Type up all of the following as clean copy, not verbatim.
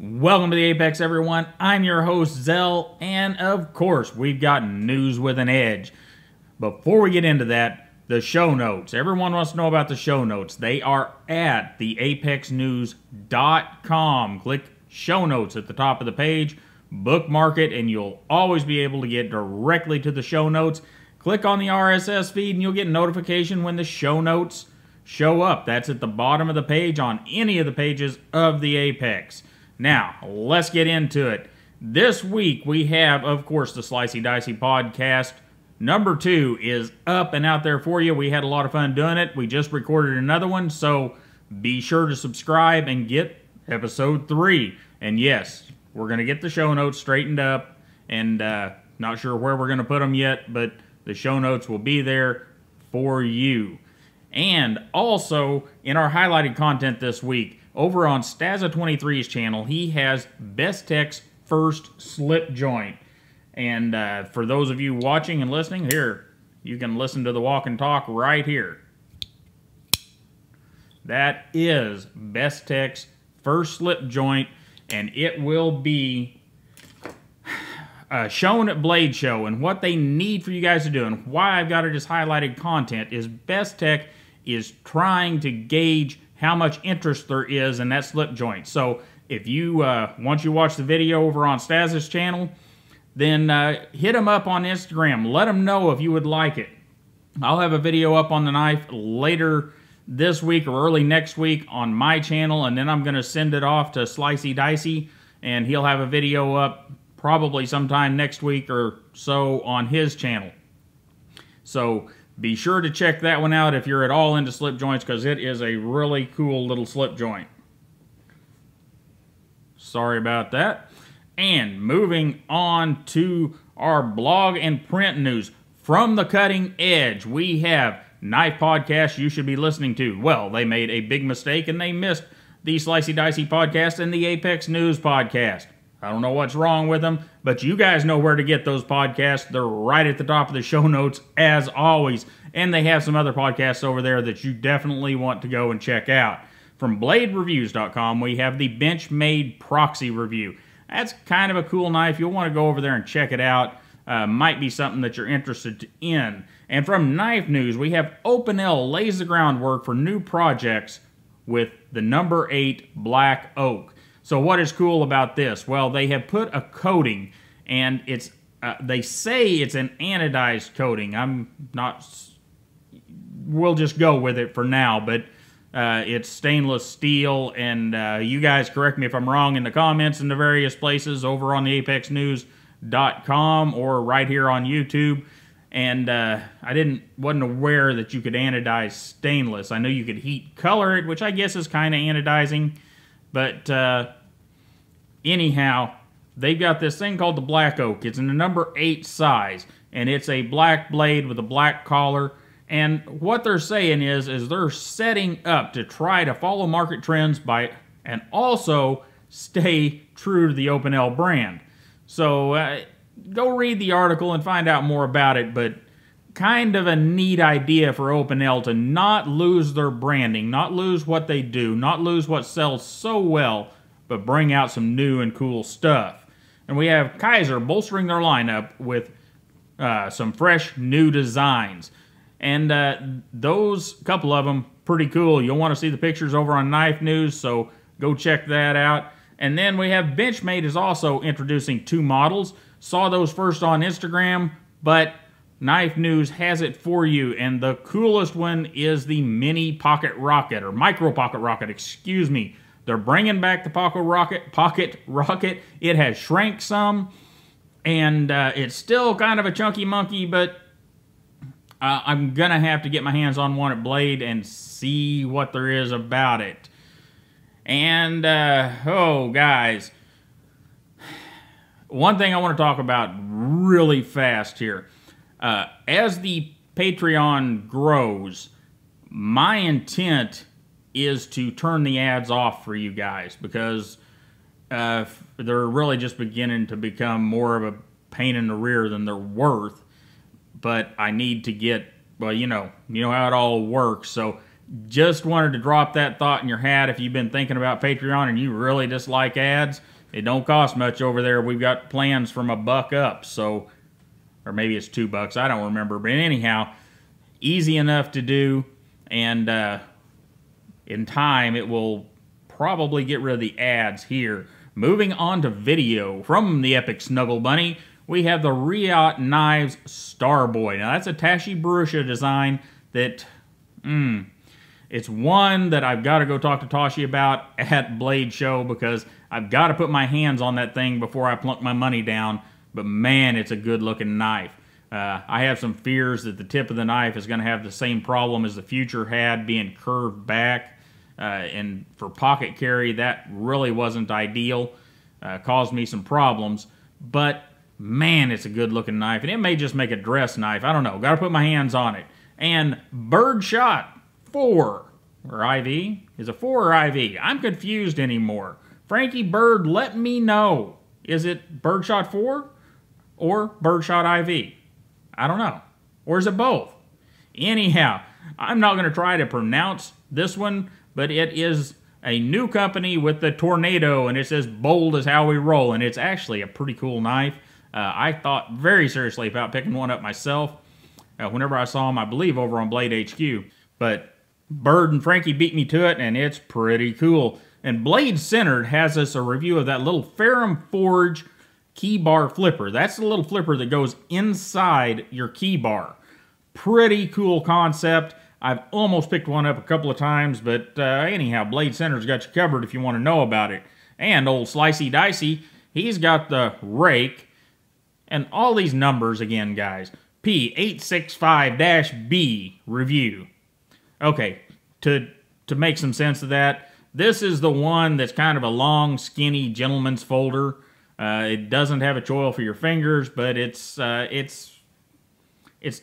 Welcome to the Apex, everyone. I'm your host, Zell, and of course, we've got news with an edge. Before we get into that, the show notes. Everyone wants to know about the show notes. They are at theapexnews.com. Click show notes at the top of the page, bookmark it, and you'll always be able to get directly to the show notes. Click on the RSS feed, and you'll get notification when the show notes show up. That's at the bottom of the page on any of the pages of the Apex. Now, let's get into it. This week, we have, of course, the Slicey Dicey podcast. Number 2 is up and out there for you. We had a lot of fun doing it. We just recorded another one, so be sure to subscribe and get episode 3. And yes, we're going to get the show notes straightened up, and not sure where we're going to put them yet, but the show notes will be there for you. And also, in our highlighted content this week, over on Staza23's channel, he has Bestech's first slip joint. And for those of you watching and listening, here, you can listen to the walk and talk right here. That is Bestech's first slip joint, and it will be shown at Blade Show. And what they need for you guys to do, and why I've got it as highlighted content, is Bestech is trying to gauge how much interest there is in that slip joint. So if you, once you watch the video over on Staz's channel, then hit him up on Instagram. Let him know if you would like it. I'll have a video up on the knife later this week or early next week on my channel, and then I'm going to send it off to Slicey Dicey, and he'll have a video up probably sometime next week or so on his channel. So be sure to check that one out if you're at all into slip joints, because it is a really cool little slip joint. Sorry about that. And moving on to our blog and print news. From the cutting edge, we have Knife Podcast you should be listening to. Well, they made a big mistake and they missed the Slicey Dicey podcast and the Apex News podcast. I don't know what's wrong with them, but you guys know where to get those podcasts. They're right at the top of the show notes, as always. And they have some other podcasts over there that you definitely want to go and check out. From BladeReviews.com, we have the Benchmade Proxy review. That's kind of a cool knife. You'll want to go over there and check it out. Might be something that you're interested in. And from KnifeNews, we have Opinel lays the groundwork for new projects with the number 8 black oak. So what is cool about this? Well, they have put a coating, and it's they say it's an anodized coating. I'm not... We'll just go with it for now, but it's stainless steel, and you guys correct me if I'm wrong in the comments in the various places over on the EpicSnuggleBunny or right here on YouTube. And I wasn't aware that you could anodize stainless. I know you could heat color it, which I guess is kind of anodizing, but anyhow, they've got this thing called the black oak. It's in the number 8 size, and it's a black blade with a black collar. And what they're saying is they're setting up to try to follow market trends and also stay true to the Opinel brand. So go read the article and find out more about it, but kind of a neat idea for Opinel to not lose their branding, not lose what they do, not lose what sells so well, but bring out some new and cool stuff. And we have Kizer bolstering their lineup with some fresh new designs. And those couple of them, pretty cool. You'll want to see the pictures over on KnifeNews, so go check that out. And then we have Benchmade is also introducing 2 models. Saw those first on Instagram, but KnifeNews has it for you. And the coolest one is the mini pocket rocket, or micro pocket rocket, excuse me. They're bringing back the pocket rocket. It has shrank some, and it's still kind of a chunky monkey, but I'm going to have to get my hands on one at Blade and see what there is about it. And, oh, guys, one thing I want to talk about really fast here. As the Patreon grows, my intent is to turn the ads off for you guys, because they're really just beginning to become more of a pain in the rear than they're worth. But I need to get, well, you know how it all works. So just wanted to drop that thought in your hat. If you've been thinking about Patreon and you really dislike ads, it don't cost much over there. We've got plans from $1 up, so, or maybe it's $2, I don't remember. But anyhow, easy enough to do, and in time it will probably get rid of the ads here. Moving on to video, from the EpicSnuggleBunny, we have the Reate Knives Starboy. Now that's a Tashi Barusha design that, it's one that I've got to go talk to Tashi about at Blade Show, because I've got to put my hands on that thing before I plunk my money down. But man, it's a good looking knife. I have some fears that the tip of the knife is going to have the same problem as the Future had, being curved back. And for pocket carry, that really wasn't ideal. Caused me some problems. But man, it's a good looking knife. And it may just make a dress knife. I don't know. Got to put my hands on it. And BirdShot IV, or IV? Is it 4 or IV? I'm confused anymore. Frankie Bird, let me know. Is it BirdShot 4 or BirdShot IV? I don't know. Or is it both? Anyhow, I'm not going to try to pronounce this one, but it is a new company with the tornado, and it says bold is how we roll, and it's actually a pretty cool knife. I thought very seriously about picking one up myself whenever I saw them, I believe, over on Blade HQ. But Bird and Frankie beat me to it, and it's pretty cool. And Blade Centered has us a review of that little Ferrum Forge Keybar flipper. That's the little flipper that goes inside your keybar. Pretty cool concept. I've almost picked one up a couple of times, but anyhow, Blade Centered's got you covered if you want to know about it. And old Slicey Dicey, he's got the rake. And all these numbers again, guys. P865-B review. Okay, to make some sense of that, this is the one that's kind of a long, skinny gentleman's folder. It doesn't have a choil for your fingers, but it's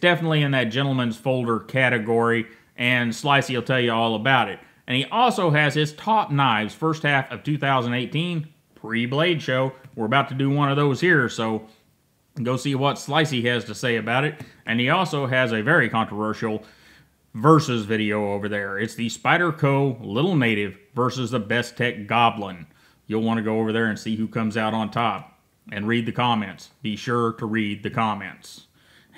definitely in that gentleman's folder category, and Slicey will tell you all about it. And he also has his top knives, first half of 2018, pre-Blade Show. We're about to do one of those here, so go see what Slicey has to say about it. And he also has a very controversial versus video over there. It's the Spyderco Little Native versus the Bestech Goblin. You'll want to go over there and see who comes out on top. And read the comments. Be sure to read the comments.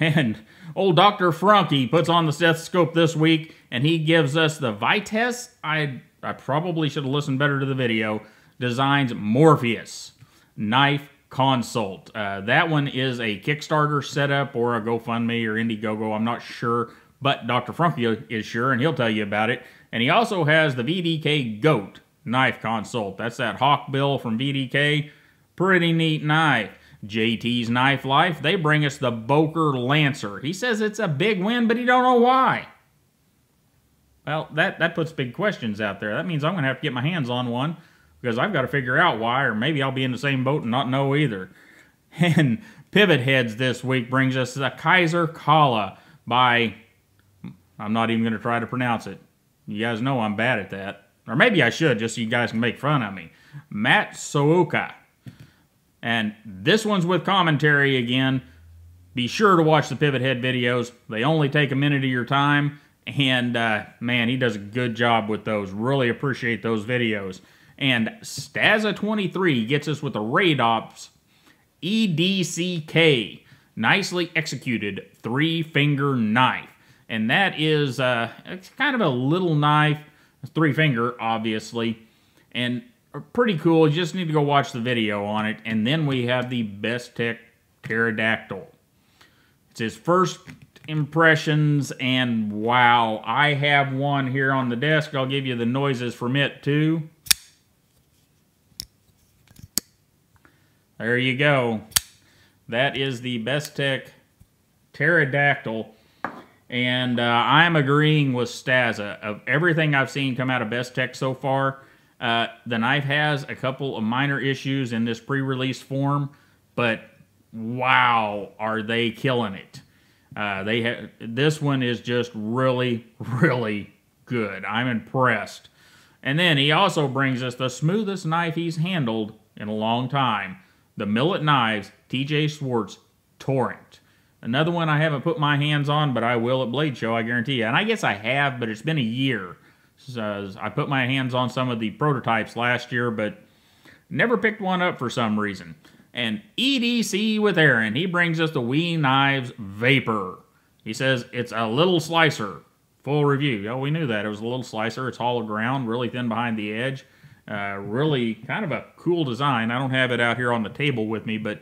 And old Dr. Frunkey puts on the stethoscope this week, and he gives us the Vitesse. I probably should have listened better to the video. Designs Morpheus knife consult. That one is a Kickstarter setup or a GoFundMe or Indiegogo. I'm not sure, but Dr. Frunkey is sure, and he'll tell you about it. And he also has the VDK Goat knife consult. That's that hawk bill from VDK. Pretty neat knife. JT's Knife Life, they bring us the Boker Lancer. He says it's a big win, but he don't know why. Well, that puts big questions out there. That means I'm going to have to get my hands on one, because I've got to figure out why, or maybe I'll be in the same boat and not know either. And Pivot Heads this week brings us the Kizer Kala by, I'm not even going to try to pronounce it. You guys know I'm bad at that. Or maybe I should, just so you guys can make fun of me. Matt Souka. And this one's with commentary again. Be sure to watch the Pivot Head videos. They only take a minute of your time. And, man, he does a good job with those. Really appreciate those videos. And Staza23 gets us with the Radops EDCK. Nicely executed 3-finger knife. And that is, it's kind of a little knife. 3-finger, obviously. And pretty cool. You just need to go watch the video on it. And then we have the Bestech Pterodactyl. It's his first impressions, and wow, I have one here on the desk. I'll give you the noises from it too. There you go. That is the Bestech Pterodactyl. And I'm agreeing with Staza. Of everything I've seen come out of Bestech so far, the knife has a couple of minor issues in this pre-release form, but wow, are they killing it. This one is just really, really good. I'm impressed. And then he also brings us the smoothest knife he's handled in a long time. The Millet Knives TJ Swartz Torrent. Another one I haven't put my hands on, but I will at Blade Show, I guarantee you. And I guess I have, but it's been a year. Says, I put my hands on some of the prototypes last year, but never picked one up for some reason. And EDC with Aaron, he brings us the We Knives Vapor. He says, it's a little slicer. Full review. Yeah, we knew that. It was a little slicer. It's hollow ground, really thin behind the edge. Really kind of a cool design. I don't have it out here on the table with me, but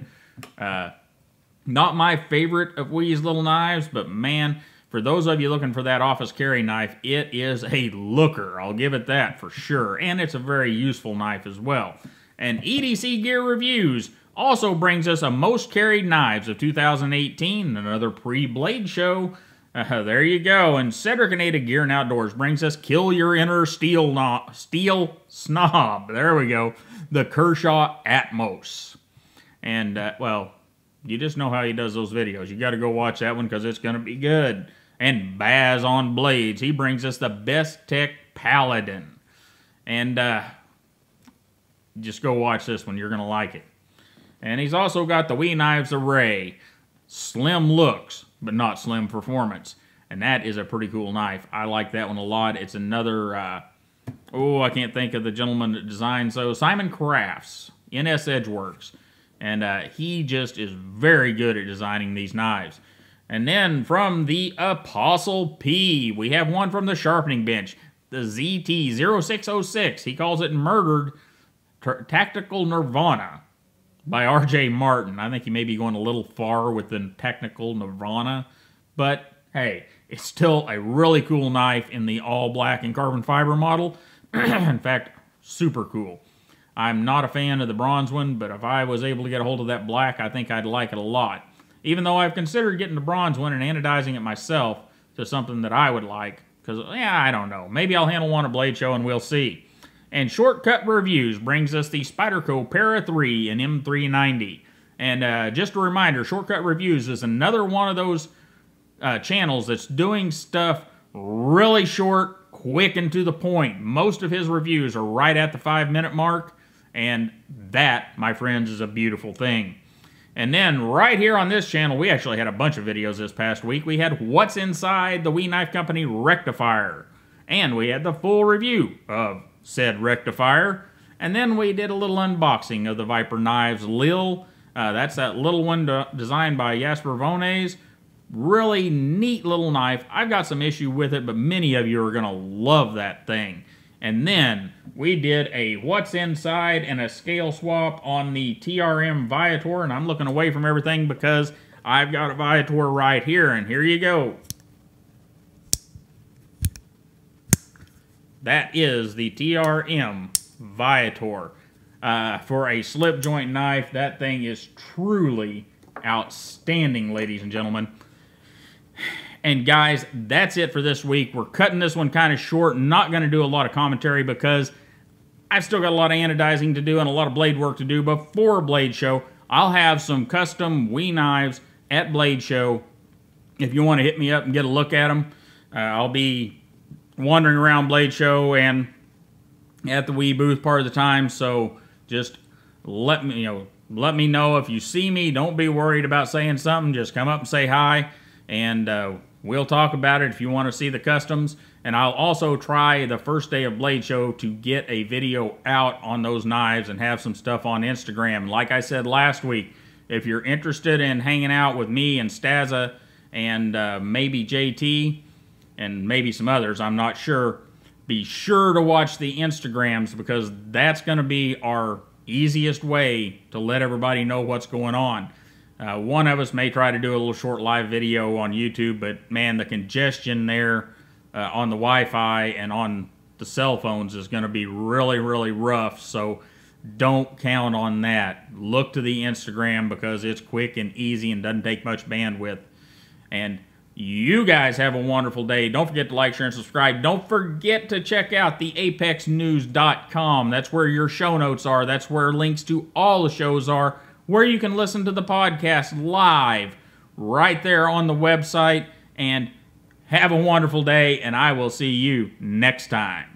not my favorite of Wee's little knives, but man, for those of you looking for that office carry knife, it is a looker. I'll give it that for sure. And it's a very useful knife as well. And EDC Gear Reviews also brings us a most carried knives of 2018, another pre-blade show. There you go. And Cedric and Ada Gear and Outdoors brings us Kill Your Inner Steel Snob. There we go. The Kershaw Atmos. And, well, you just know how he does those videos. You got to go watch that one because it's going to be good. And Baz on Blades. He brings us the Bestech Paladin. And just go watch this one. You're going to like it. And he's also got the We Knives Array. Slim looks, but not slim performance. And that is a pretty cool knife. I like that one a lot. It's another, I can't think of the gentleman that designed those. Simon Crafts, NS Edgeworks. And he just is very good at designing these knives. And then from the Apostle P, we have one from the sharpening bench. The ZT0606. He calls it Murdered Tactical Nirvana by R.J. Martin. I think he may be going a little far with the Technical Nirvana. But, hey, it's still a really cool knife in the all black and carbon fiber model. In fact, super cool. I'm not a fan of the bronze one, but if I was able to get a hold of that black, I think I'd like it a lot. Even though I've considered getting the bronze one and anodizing it myself to something that I would like. Because, yeah, I don't know. Maybe I'll handle one at Blade Show and we'll see. And Shortcut Reviews brings us the Spyderco Para 3 and M390. And just a reminder, Shortcut Reviews is another one of those channels that's doing stuff really short, quick, and to the point. Most of his reviews are right at the 5-minute mark. And that, my friends, is a beautiful thing. And then right here on this channel, we actually had a bunch of videos this past week. We had What's Inside the We Knife Company Rectifier. And we had the full review of said rectifier. And then we did a little unboxing of the Viper Knives Lil. That's that little one designed by Jasper Vones. Really neat little knife. I've got some issue with it, but many of you are going to love that thing. And then we did a What's Inside and a scale swap on the TRM Viator. And I'm looking away from everything because I've got a Viator right here. And here you go. That is the TRM Viator. For a slip joint knife, that thing is truly outstanding, ladies and gentlemen. And guys, that's it for this week. We're cutting this one kind of short. Not going to do a lot of commentary because I've still got a lot of anodizing to do and a lot of blade work to do before Blade Show. I'll have some custom Wee knives at Blade Show. If you want to hit me up and get a look at them, I'll be wandering around Blade Show and at the Wee booth part of the time. So just let me know if you see me. Don't be worried about saying something. Just come up and say hi, and we'll talk about it if you want to see the customs. And I'll also try the first day of Blade Show to get a video out on those knives and have some stuff on Instagram. Like I said last week, if you're interested in hanging out with me and Stazza and maybe JT and maybe some others, I'm not sure, be sure to watch the Instagrams because that's going to be our easiest way to let everybody know what's going on. One of us may try to do a little short live video on YouTube, but man, the congestion there on the Wi-Fi and on the cell phones is going to be really, really rough. So don't count on that. Look to the Instagram because it's quick and easy and doesn't take much bandwidth. And you guys have a wonderful day. Don't forget to like, share, and subscribe. Don't forget to check out the EpicSnuggleBunny.com. That's where your show notes are. That's where links to all the shows are, where you can listen to the podcast live right there on the website. And have a wonderful day, and I will see you next time.